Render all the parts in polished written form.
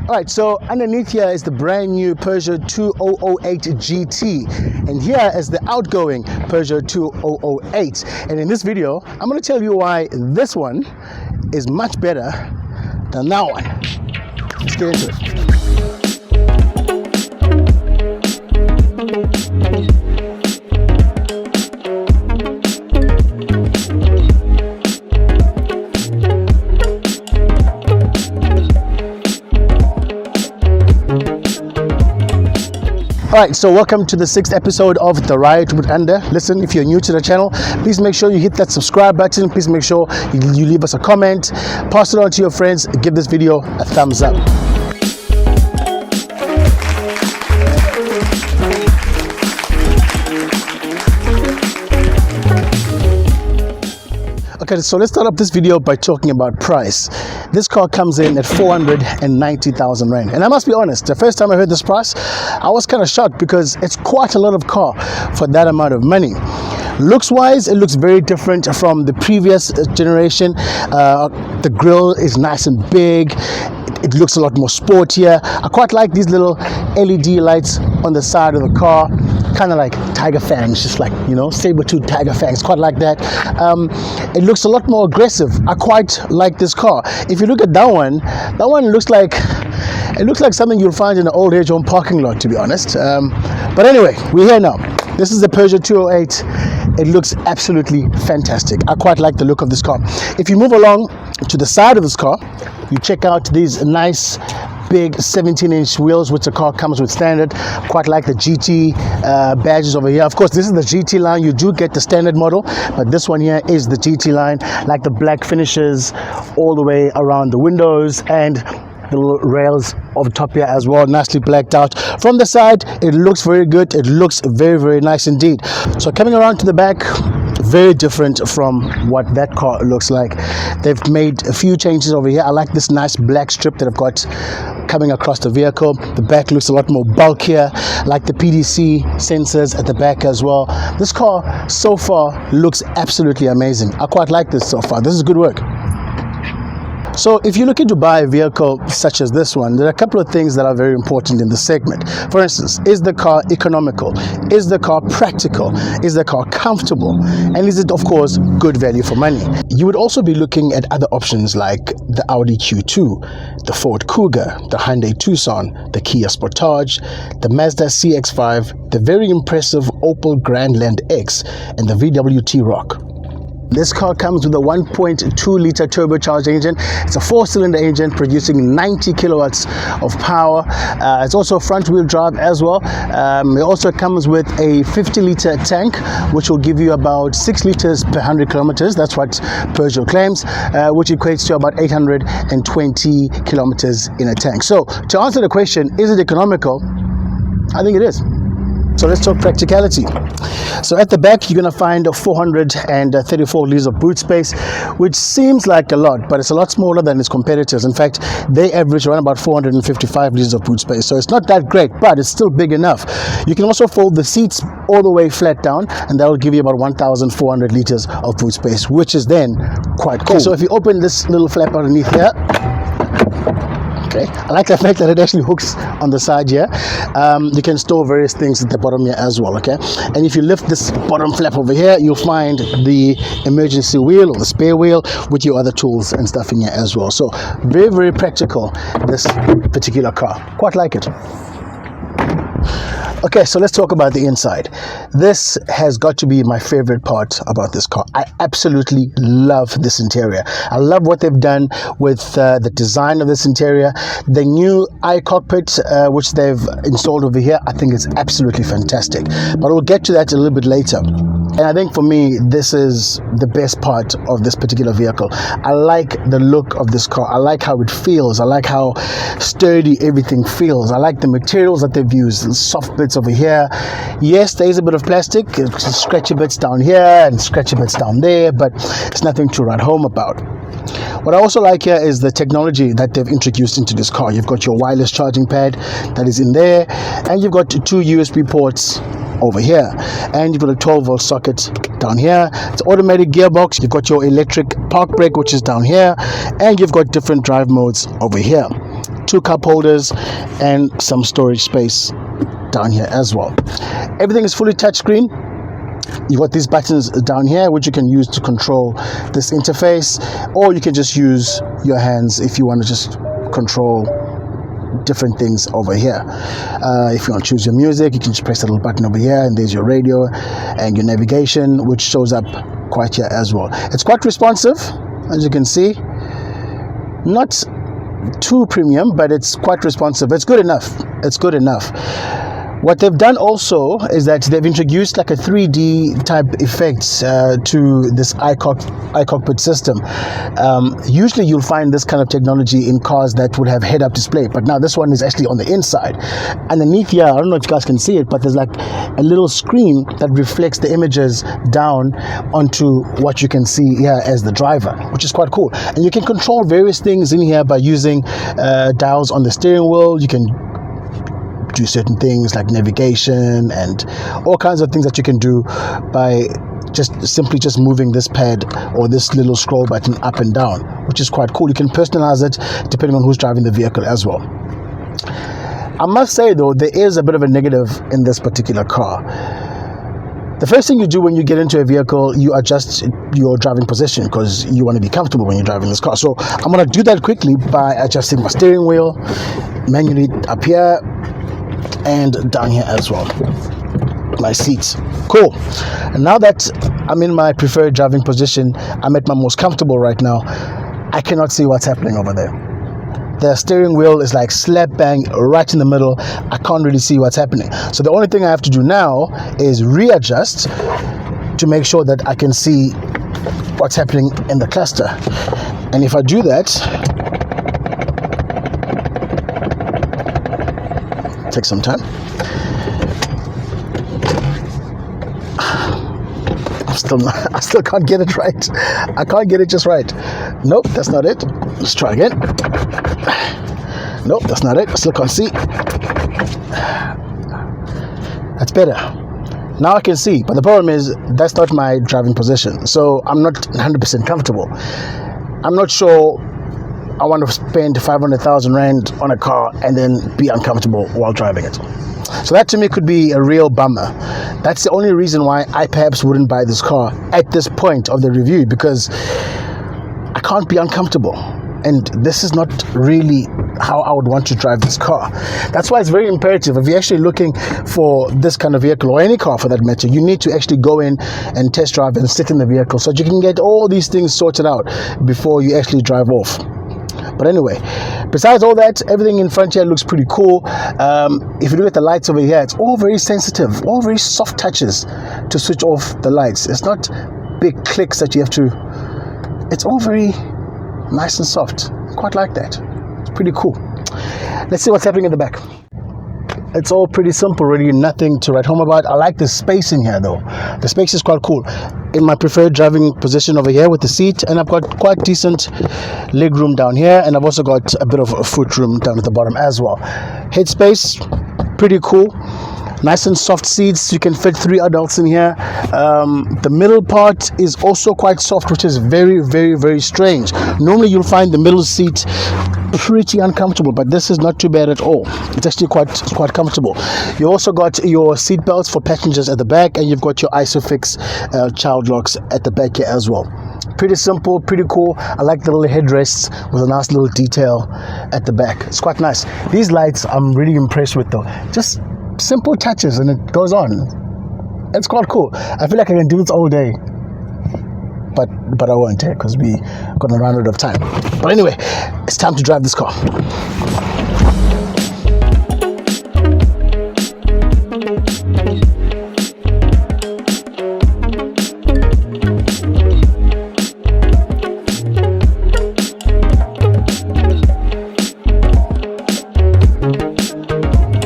Alright, so underneath here is the brand new Peugeot 2008 GT, and here is the outgoing Peugeot 2008. And in this video, I'm going to tell you why this one is much better than that one. Let's get into it. Alright, so welcome to the 6th episode of The Ride with Under. Listen, if you're new to the channel, please make sure you hit that subscribe button. Please make sure you leave us a comment, pass it on to your friends, give this video a thumbs up. Okay, so let's start up this video by talking about price. This car comes in at 490,000 Rand. And I must be honest, the first time I heard this price, I was kind of shocked because it's quite a lot of car for that amount of money. Looks wise, it looks very different from the previous generation. The grille is nice and big. It looks a lot more sportier. I quite like these little LED lights on the side of the car, kind of like tiger fangs, just like, you know, saber-tooth tiger fangs, quite like that. It looks a lot more aggressive. I quite like this car. If you look at that one looks like, it looks like something you'll find in an old age home parking lot, to be honest. But anyway, we're here now. This is the Peugeot 208. It looks absolutely fantastic. I quite like the look of this car. If you move along to the side of this car, you check out these nice big 17-inch wheels, which the car comes with standard. Quite like the GT badges over here. Of course, this is the GT line. You do get the standard model, but this one here is the GT line. Like the black finishes all the way around the windows and the little rails over top here as well, nicely blacked out. From the side, it looks very good. It looks very, very nice indeed. So coming around to the back, very different from what that car looks like. They've made a few changes over here. I like this nice black strip that I've got coming across the vehicle. The back looks a lot more bulkier, like the PDC sensors at the back as well. This car so far looks absolutely amazing. I quite like this so far. This is good work. So if you're looking to buy a vehicle such as this one, there are a couple of things that are very important in this segment. For instance, is the car economical? Is the car practical? Is the car comfortable? And is it, of course, good value for money? You would also be looking at other options like the Audi Q2, the Ford Kuga, the Hyundai Tucson, the Kia Sportage, the Mazda CX-5, the very impressive Opel Grandland X, and the VW T-Roc. This car comes with a 1.2-liter turbocharged engine. It's a 4-cylinder engine producing 90 kilowatts of power. It's also front-wheel drive as well. It also comes with a 50-liter tank, which will give you about 6 liters per 100 kilometers. That's what Peugeot claims, which equates to about 820 kilometers in a tank. So to answer the question, is it economical? I think it is. So let's talk practicality. So at the back, you're going to find 434 liters of boot space, which seems like a lot, but it's a lot smaller than its competitors. In fact, they average around about 455 liters of boot space. So it's not that great, but it's still big enough. You can also fold the seats all the way flat down, and that will give you about 1,400 liters of boot space, which is then quite cool. So if you open this little flap underneath here, okay, I like the fact that it actually hooks on the side here. You can store various things at the bottom here as well, okay? And if you lift this bottom flap over here, you'll find the emergency wheel or the spare wheel with your other tools and stuff in here as well. So very, very practical, this particular car. Quite like it. Okay, so let's talk about the inside. This has got to be my favorite part about this car. I absolutely love this interior. I love what they've done with the design of this interior. The new i-Cockpit, which they've installed over here, I think is absolutely fantastic. But we'll get to that a little bit later. And I think for me, this is the best part of this particular vehicle. I like the look of this car. I like how it feels. I like how sturdy everything feels. I like the materials that they've used, the soft bits over here. Yes, there is a bit of plastic, scratchy bits down here and scratchy bits down there, but it's nothing to write home about. What I also like here is the technology that they've introduced into this car. You've got your wireless charging pad that is in there, and you've got 2 USB ports over here, and you've got a 12-volt socket down here. It's automatic gearbox. You've got your electric park brake, which is down here, and you've got different drive modes over here. 2 cup holders, and some storage space down here as well. Everything is fully touchscreen. You got these buttons down here which you can use to control this interface, or you can just use your hands if you want to just control different things over here. If you want to choose your music, you can just press the little button over here, and there's your radio and your navigation, which shows up quite here as well. It's quite responsive, as you can see. Not too premium, but it's quite responsive. It's good enough. It's good enough. What they've done also is that they've introduced like a 3D type effects to this i-Cockpit system. Usually you'll find this kind of technology in cars that would have head-up display, but now this one is actually on the inside. Underneath here, I don't know if you guys can see it, but there's like a little screen that reflects the images down onto what you can see here as the driver, which is quite cool. And you can control various things in here by using dials on the steering wheel. You can do certain things like navigation and all kinds of things that you can do by simply moving this pad or this little scroll button up and down, which is quite cool. You can personalize it depending on who's driving the vehicle as well. I must say though, there is a bit of a negative in this particular car. The first thing you do when you get into a vehicle, you adjust your driving position because you want to be comfortable when you're driving this car. So I'm going to do that quickly by adjusting my steering wheel manually up here and down here as well. My seats. Cool. And now that I'm in my preferred driving position, I'm at my most comfortable right now, I cannot see what's happening over there. The steering wheel is like slap bang right in the middle. I can't really see what's happening. So the only thing I have to do now is readjust to make sure that I can see what's happening in the cluster. And if I do that, take some time. I still can't get it right. I can't get it just right. Nope, that's not it. Let's try again. Nope, that's not it. I still can't see. That's better. Now I can see, but the problem is that's not my driving position. So I'm not 100% comfortable. I'm not sure I want to spend 500,000 Rand on a car and then be uncomfortable while driving it. So that to me could be a real bummer. That's the only reason why I perhaps wouldn't buy this car at this point of the review, because I can't be uncomfortable. And this is not really how I would want to drive this car. That's why it's very imperative, if you're actually looking for this kind of vehicle, or any car for that matter, you need to actually go in and test drive and sit in the vehicle so that you can get all these things sorted out before you actually drive off. But anyway, besides all that, everything in front here looks pretty cool. If you look at the lights over here, it's all very sensitive, all very soft touches to switch off the lights. It's not big clicks that you have to, it's all very nice and soft. Quite like that. It's pretty cool. Let's see what's happening in the back. It's all pretty simple, really, nothing to write home about. I like the space in here though. The space is quite cool. In my preferred driving position over here with the seat, and I've got quite decent leg room down here, and I've also got a bit of a foot room down at the bottom as well. Head space, pretty cool. Nice and soft seats. You can fit 3 adults in here. The middle part is also quite soft, which is very, very, very strange. Normally you'll find the middle seat pretty uncomfortable, but this is not too bad at all. It's actually quite comfortable. You also got your seat belts for passengers at the back, and you've got your ISOFIX child locks at the back here as well. Pretty simple, pretty cool. I like the little headrests with a nice little detail at the back. It's quite nice. These lights I'm really impressed with though. Just simple touches and it goes on. It's quite cool. I feel like I can do this all day, but I won't, because we're gonna run out of time. But anyway, it's time to drive this car.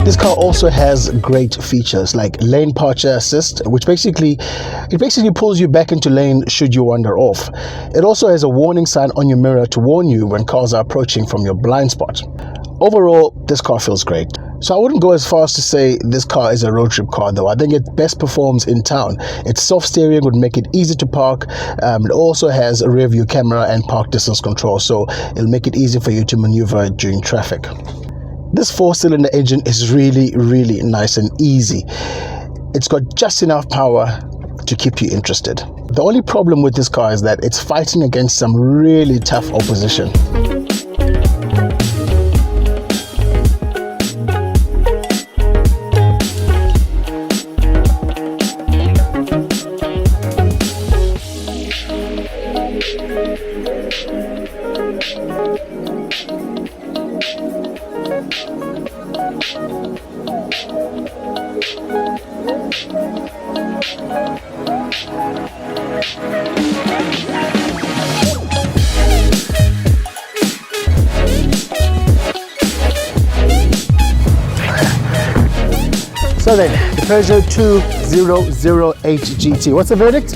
This car also has great features like lane departure assist, which basically pulls you back into lane should you wander off. It also has a warning sign on your mirror to warn you when cars are approaching from your blind spot. Overall, this car feels great. So I wouldn't go as far as to say this car is a road trip car though. I think it best performs in town. Its soft steering would make it easy to park. It also has a rear view camera and park distance control, so it'll make it easy for you to maneuver during traffic. This 4-cylinder engine is really nice and easy. It's got just enough power to keep you interested. The only problem with this car is that it's fighting against some really tough opposition. So then, the Peugeot 208 GT. What's the verdict?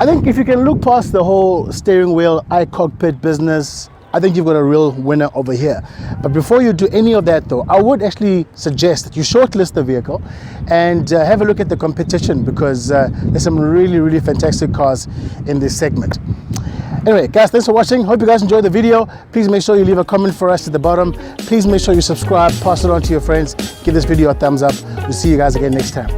I think if you can look past the whole steering wheel, i-Cockpit business, I think you've got a real winner over here. But before you do any of that though, I would actually suggest that you shortlist the vehicle and have a look at the competition, because there's some really fantastic cars in this segment. Anyway, guys, thanks for watching. Hope you guys enjoyed the video. Please make sure you leave a comment for us at the bottom. Please make sure you subscribe, pass it on to your friends. Give this video a thumbs up. We'll see you guys again next time.